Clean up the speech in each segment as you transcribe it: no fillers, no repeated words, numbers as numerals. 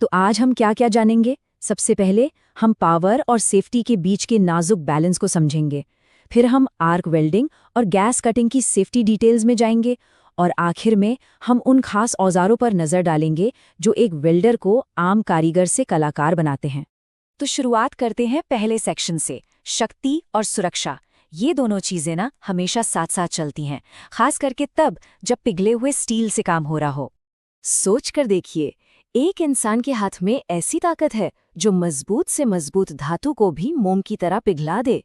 तो आज हम क्या क्या जानेंगे? सबसे पहले हम पावर और सेफ्टी के बीच के नाजुक बैलेंस को समझेंगे। फिर हम आर्क वेल्डिंग और गैस कटिंग की सेफ्टी डिटेल्स में जाएंगे। और आखिर में हम उन खास औजारों पर नज़र डालेंगे जो एक वेल्डर को आम कारीगर से कलाकार बनाते हैं। तो शुरुआत करते हैं पहले सेक्शन से, शक्ति और सुरक्षा। ये दोनों चीज़ें ना हमेशा साथ साथ चलती हैं, खास करके तब जब पिघले हुए स्टील से काम हो रहा हो। सोच कर देखिए, एक इंसान के हाथ में ऐसी ताकत है जो मजबूत से मजबूत धातु को भी मोम की तरह पिघला दे।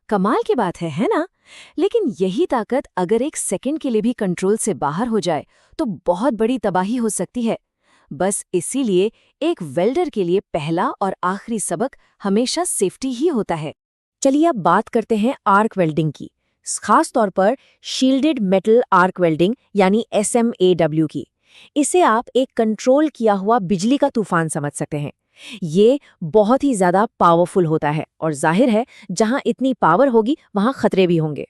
कमाल की बात है ना? लेकिन यही ताकत अगर एक सेकंड के लिए भी कंट्रोल से बाहर हो जाए तो बहुत बड़ी तबाही हो सकती है। बस इसीलिए एक वेल्डर के लिए पहला और आखिरी सबक हमेशा सेफ्टी ही होता है। चलिए अब बात करते हैं आर्क वेल्डिंग की, खास तौर पर शील्डेड मेटल आर्क वेल्डिंग यानी SMAW की। इसे आप एक कंट्रोल किया हुआ बिजली का तूफान समझ सकते हैं। ये बहुत ही ज्यादा पावरफुल होता है और जाहिर है जहां इतनी पावर होगी वहां खतरे भी होंगे।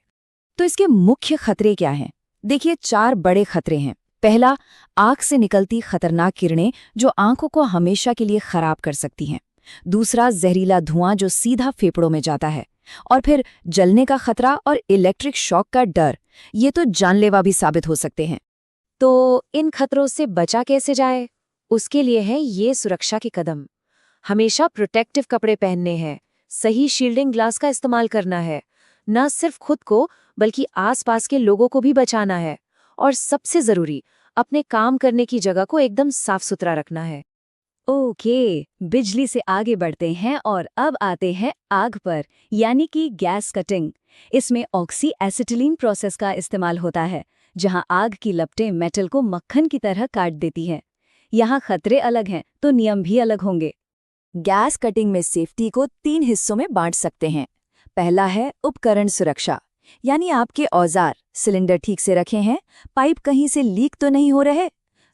तो इसके मुख्य खतरे क्या हैं? देखिए, 4 बड़े खतरे हैं। पहला, आग से निकलती खतरनाक किरणें जो आंखों को हमेशा के लिए खराब कर सकती हैं। दूसरा, जहरीला धुआं जो सीधा फेफड़ों में जाता है। और फिर जलने का खतरा और इलेक्ट्रिक शॉक का डर, ये तो जानलेवा भी साबित हो सकते हैं। तो इन खतरों से बचा कैसे जाए? उसके लिए है ये सुरक्षा के कदम। हमेशा प्रोटेक्टिव कपड़े पहनने हैं, सही शील्डिंग ग्लास का इस्तेमाल करना है, न सिर्फ खुद को बल्कि आसपास के लोगों को भी बचाना है। और सबसे जरूरी, अपने काम करने की जगह को एकदम साफ सुथरा रखना है। ओके, बिजली से आगे बढ़ते हैं और अब आते हैं आग पर, यानी कि गैस कटिंग। इसमें ऑक्सी एसिटिलीन प्रोसेस का इस्तेमाल होता है, जहां आग की लपटें मेटल को मक्खन की तरह काट देती हैं। यहाँ खतरे अलग हैं तो नियम भी अलग होंगे। गैस कटिंग में सेफ्टी को 3 हिस्सों में बांट सकते हैं। पहला है उपकरण सुरक्षा, यानी आपके औजार, सिलेंडर ठीक से रखे हैं, पाइप कहीं से लीक तो नहीं हो रहे।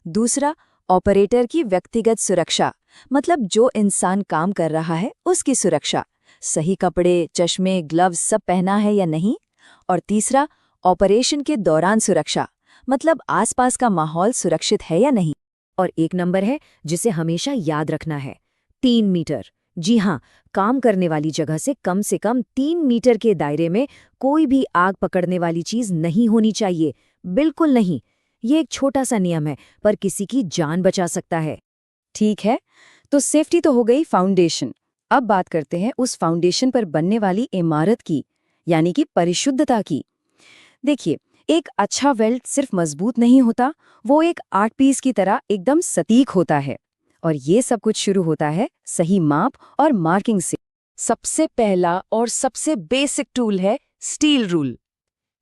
दूसरा, ऑपरेटर की व्यक्तिगत सुरक्षा, मतलब जो इंसान काम कर रहा है उसकी सुरक्षा, सही कपड़े, चश्मे, ग्लव्स सब पहना है या नहीं। और तीसरा, ऑपरेशन के दौरान सुरक्षा, मतलब आसपास का माहौल सुरक्षित है या नहीं। और एक नंबर है जिसे हमेशा याद रखना है, 3 मीटर। जी हाँ, काम करने वाली जगह से कम 3 मीटर के दायरे में कोई भी आग पकड़ने वाली चीज नहीं होनी चाहिए, बिल्कुल नहीं। ये एक छोटा सा नियम है पर किसी की जान बचा सकता है। ठीक है, तो सेफ्टी तो हो गई फाउंडेशन। अब बात करते हैं उस फाउंडेशन पर बनने वाली इमारत की, यानी कि परिशुद्धता की। देखिए, एक अच्छा वेल्ड सिर्फ मजबूत नहीं होता, वो एक आर्ट पीस की तरह एकदम सटीक होता है। और ये सब कुछ शुरू होता है सही माप और मार्किंग से। सबसे पहला और सबसे बेसिक टूल है स्टील रूल।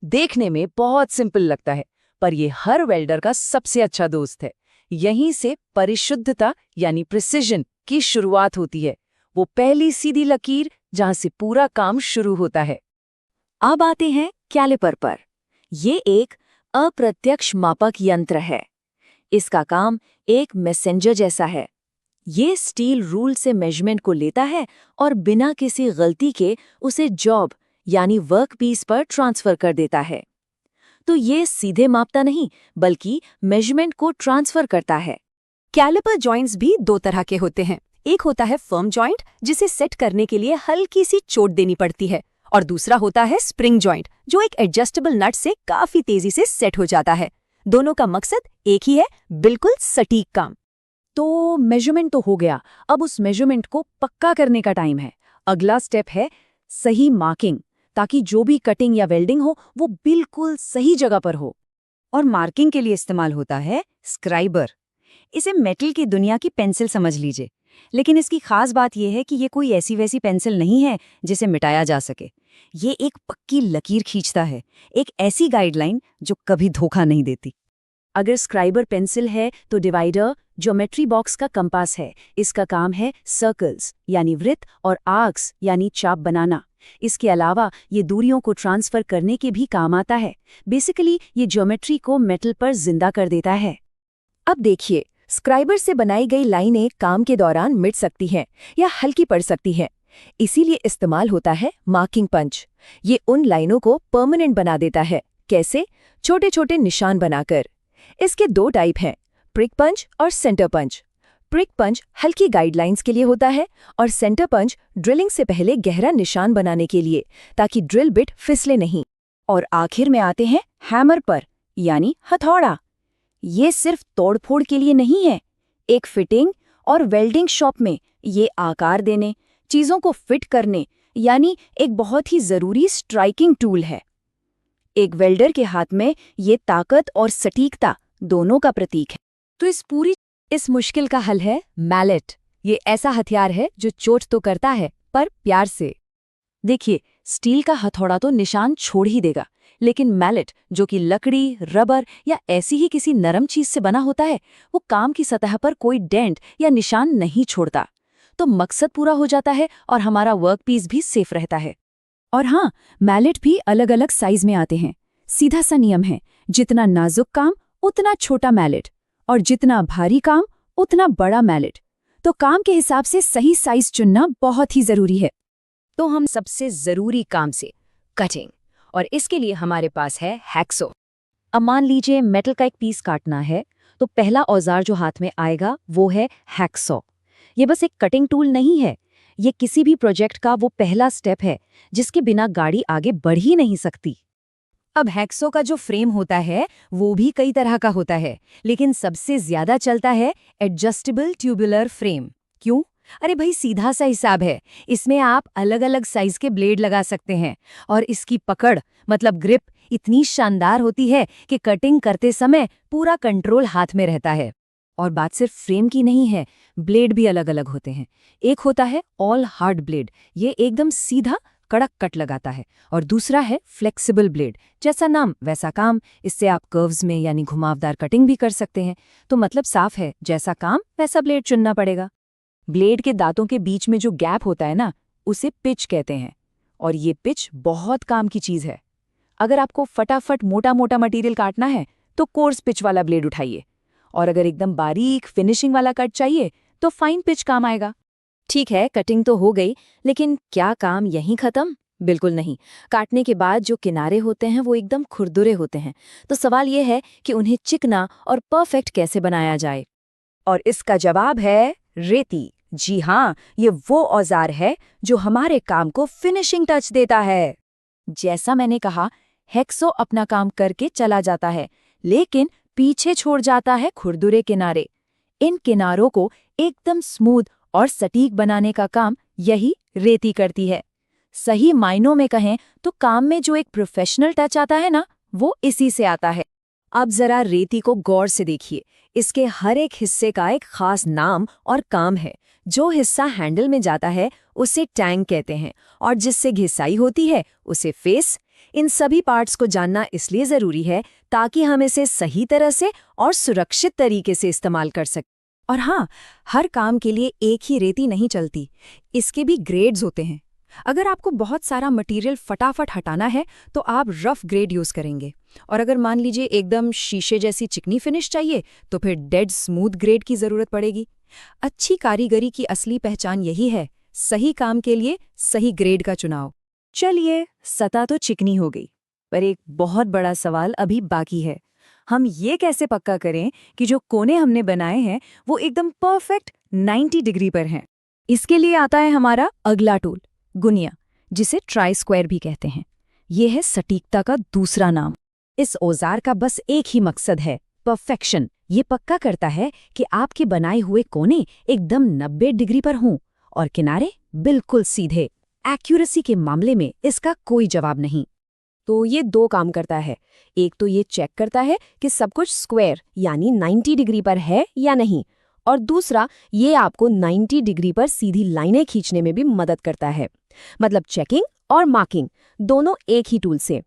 देखने में बहुत सिंपल लगता है, पर ये हर वेल्डर का सबसे अच्छा दोस्त है। यहीं से परिशुद्धता यानी प्रिसिजन की शुरुआत होती है, वो पहली सीधी लकीर जहां से पूरा काम शुरू होता है। अब आते हैं कैलिपर पर। ये एक अप्रत्यक्ष मापक यंत्र है। इसका काम एक मैसेंजर जैसा है। ये स्टील रूल से मेजरमेंट को लेता है और बिना किसी गलती के उसे जॉब यानी वर्क पीस पर ट्रांसफर कर देता है। तो ये सीधे मापता नहीं, बल्कि मेजरमेंट को ट्रांसफर करता है। कैलिपर जॉइंट्स भी 2 तरह के होते हैं। एक होता है फर्म जॉइंट, जिसे सेट करने के लिए हल्की सी चोट देनी पड़ती है, और दूसरा होता है स्प्रिंग जॉइंट, जो एक एडजस्टेबल नट से काफी तेजी से सेट हो जाता है। दोनों का मकसद एक ही है, बिल्कुल सटीक काम। तो मेजरमेंट तो हो गया, अब उस मेजरमेंट को पक्का करने का टाइम है। अगला स्टेप है सही मार्किंग, ताकि जो भी कटिंग या वेल्डिंग हो वो बिल्कुल सही जगह पर हो। और मार्किंग के लिए इस्तेमाल होता है स्क्राइबर। इसे मेटल की दुनिया की पेंसिल समझ लीजिए, लेकिन इसकी खास बात यह है कि ये कोई ऐसी वैसी पेंसिल नहीं है जिसे मिटाया जा सके। ये एक पक्की लकीर खींचता है, एक ऐसी गाइडलाइन जो कभी धोखा नहीं देती। अगर स्क्राइबर पेंसिल है तो डिवाइडर ज्योमेट्री बॉक्स का कंपास है। इसका काम है सर्कल्स यानी वृत्त और आर्क्स यानी चाप बनाना। इसके अलावा ये दूरियों को ट्रांसफर करने के भी काम आता है। बेसिकली ये ज्योमेट्री को मेटल पर जिंदा कर देता है। अब देखिए, स्क्राइबर से बनाई गई लाइनें काम के दौरान मिट सकती हैं या हल्की पड़ सकती हैं। इसीलिए इस्तेमाल होता है मार्किंग पंच। ये उन लाइनों को परमानेंट बना देता है। कैसे? छोटे छोटे निशान बनाकर। इसके 2 टाइप हैं, प्रिक पंच और सेंटर पंच। प्रिक पंच हल्की गाइडलाइंस के लिए होता है और सेंटर पंच ड्रिलिंग से पहले गहरा निशान बनाने के लिए, ताकि ड्रिल बिट फिसले नहीं। और आखिर में आते हैं हैमर पर, यानी हथौड़ा। ये सिर्फ तोड़फोड़ के लिए नहीं है। एक फिटिंग और वेल्डिंग शॉप में ये आकार देने, चीजों को फिट करने, यानी एक बहुत ही जरूरी स्ट्राइकिंग टूल है। एक वेल्डर के हाथ में ये ताकत और सटीकता दोनों का प्रतीक है। तो इस मुश्किल का हल है मैलेट। ये ऐसा हथियार है जो चोट तो करता है, पर प्यार से। देखिए, स्टील का हथौड़ा तो निशान छोड़ ही देगा, लेकिन मैलेट, जो कि लकड़ी, रबर या ऐसी ही किसी नरम चीज से बना होता है, वो काम की सतह पर कोई डेंट या निशान नहीं छोड़ता। तो मकसद पूरा हो जाता है और हमारा वर्कपीस भी सेफ रहता है। और हाँ, मैलेट भी अलग अलग साइज में आते हैं। सीधा सा नियम है, जितना नाजुक काम उतना छोटा मैलेट, और जितना भारी काम उतना बड़ा मैलेट। तो काम के हिसाब से सही साइज चुनना बहुत ही जरूरी है। तो हम सबसे जरूरी काम से कटिंग, और इसके लिए हमारे पास है हैक्सो। अब मान लीजिए मेटल का एक पीस काटना है, तो पहला औजार जो हाथ में आएगा वो है हैक्सो। ये बस एक कटिंग टूल नहीं है, ये किसी भी प्रोजेक्ट का वो पहला स्टेप है जिसके बिना गाड़ी आगे बढ़ ही नहीं सकती। अब हैक्सो का जो फ्रेम होता है वो भी कई तरह का होता है, लेकिन सबसे ज्यादा चलता है एडजस्टेबल ट्यूबुलर फ्रेम। क्यों? अरे भाई, सीधा सा हिसाब है। इसमें आप अलग अलग साइज के ब्लेड लगा सकते हैं, और इसकी पकड़ मतलब ग्रिप इतनी शानदार होती है कि कटिंग करते समय पूरा कंट्रोल हाथ में रहता है। और बात सिर्फ फ्रेम की नहीं है, ब्लेड भी अलग अलग होते हैं। एक होता है ऑल हार्ड ब्लेड, ये एकदम सीधा कड़क कट लगाता है, और दूसरा है फ्लेक्सिबल ब्लेड, जैसा नाम वैसा काम। इससे आप कर्व्स में यानी घुमावदार कटिंग भी कर सकते हैं। तो मतलब साफ है, जैसा काम वैसा ब्लेड चुनना पड़ेगा। ब्लेड के दांतों के बीच में जो गैप होता है ना, उसे पिच कहते हैं, और ये पिच बहुत काम की चीज है। अगर आपको फटाफट मोटा मोटा मटेरियल काटना है तो कोर्स पिच वाला ब्लेड उठाइए, और अगर एकदम बारीक फिनिशिंग वाला कट चाहिए तो फाइन पिच काम आएगा। ठीक है, कटिंग तो हो गई, लेकिन क्या काम यहीं खत्म? बिल्कुल नहीं। काटने के बाद जो किनारे होते हैं वो एकदम खुरदुरे होते हैं। तो सवाल ये है कि उन्हें चिकना और परफेक्ट कैसे बनाया जाए, और इसका जवाब है रेती। जी हाँ, ये वो औजार है जो हमारे काम को फिनिशिंग टच देता है। जैसा मैंने कहा, हैक्सो अपना काम करके चला जाता है, लेकिन पीछे छोड़ जाता है खुरदुरे किनारे। इन किनारों को एकदम स्मूथ और सटीक बनाने का काम यही रेती करती है। सही मायनों में कहें तो काम में जो एक प्रोफेशनल टच आता है ना, वो इसी से आता है। अब जरा रेती को गौर से देखिए। इसके हर एक हिस्से का एक खास नाम और काम है। जो हिस्सा हैंडल में जाता है उसे टैंक कहते हैं, और जिससे घिसाई होती है उसे फेस। इन सभी पार्ट्स को जानना इसलिए जरूरी है ताकि हम इसे सही तरह से और सुरक्षित तरीके से इस्तेमाल कर सकें। और हाँ, हर काम के लिए एक ही रेती नहीं चलती, इसके भी ग्रेड्स होते हैं। अगर आपको बहुत सारा मटेरियल फटाफट हटाना है तो आप रफ ग्रेड यूज करेंगे, और अगर मान लीजिए एकदम शीशे जैसी चिकनी फिनिश चाहिए तो फिर डेड स्मूथ ग्रेड की जरूरत पड़ेगी। अच्छी कारीगरी की असली पहचान यही है, सही काम के लिए सही ग्रेड का चुनाव। चलिए, सतह तो चिकनी हो गई, पर एक बहुत बड़ा सवाल अभी बाकी है। हम ये कैसे पक्का करें कि जो कोने हमने बनाए हैं वो एकदम परफेक्ट 90 डिग्री पर हैं? इसके लिए आता है हमारा अगला टूल, गुनिया, जिसे ट्राई स्क्वायर भी कहते हैं। ये है सटीकता का दूसरा नाम। इस औजार का बस एक ही मकसद है, परफेक्शन। ये पक्का करता है कि आपके बनाए हुए कोने एकदम 90 डिग्री पर हों और किनारे बिल्कुल सीधे। एक्यूरेसी के मामले में इसका कोई जवाब नहीं। तो ये दो काम करता है। एक तो ये चेक करता है कि सब कुछ स्क्वायर यानी 90 डिग्री पर है या नहीं, और दूसरा ये आपको 90 डिग्री पर सीधी लाइनें खींचने में भी मदद करता है। मतलब चेकिंग और मार्किंग दोनों एक ही टूल से।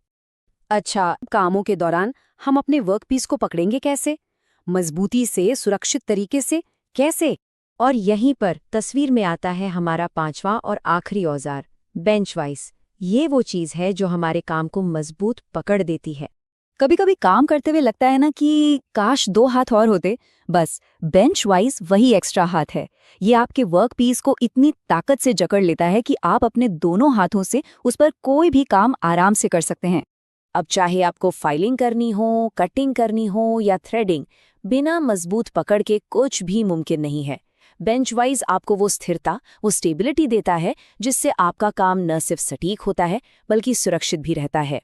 अच्छा, कामों के दौरान हम अपने वर्कपीस को पकड़ेंगे कैसे? मजबूती से, सुरक्षित तरीके से कैसे? और यहीं पर तस्वीर में आता है हमारा पांचवा और आखिरी औजार, बेंच वाइस। ये वो चीज है जो हमारे काम को मजबूत पकड़ देती है। कभी कभी काम करते हुए लगता है ना कि काश 2 हाथ और होते। बस बेंच वाइज वही एक्स्ट्रा हाथ है। ये आपके वर्कपीस को इतनी ताकत से जकड़ लेता है कि आप अपने दोनों हाथों से उस पर कोई भी काम आराम से कर सकते हैं। अब चाहे आपको फाइलिंग करनी हो, कटिंग करनी हो या थ्रेडिंग, बिना मजबूत पकड़ के कुछ भी मुमकिन नहीं है। बेंच वाइज आपको वो स्थिरता, वो स्टेबिलिटी देता है जिससे आपका काम न सिर्फ सटीक होता है बल्कि सुरक्षित भी रहता है।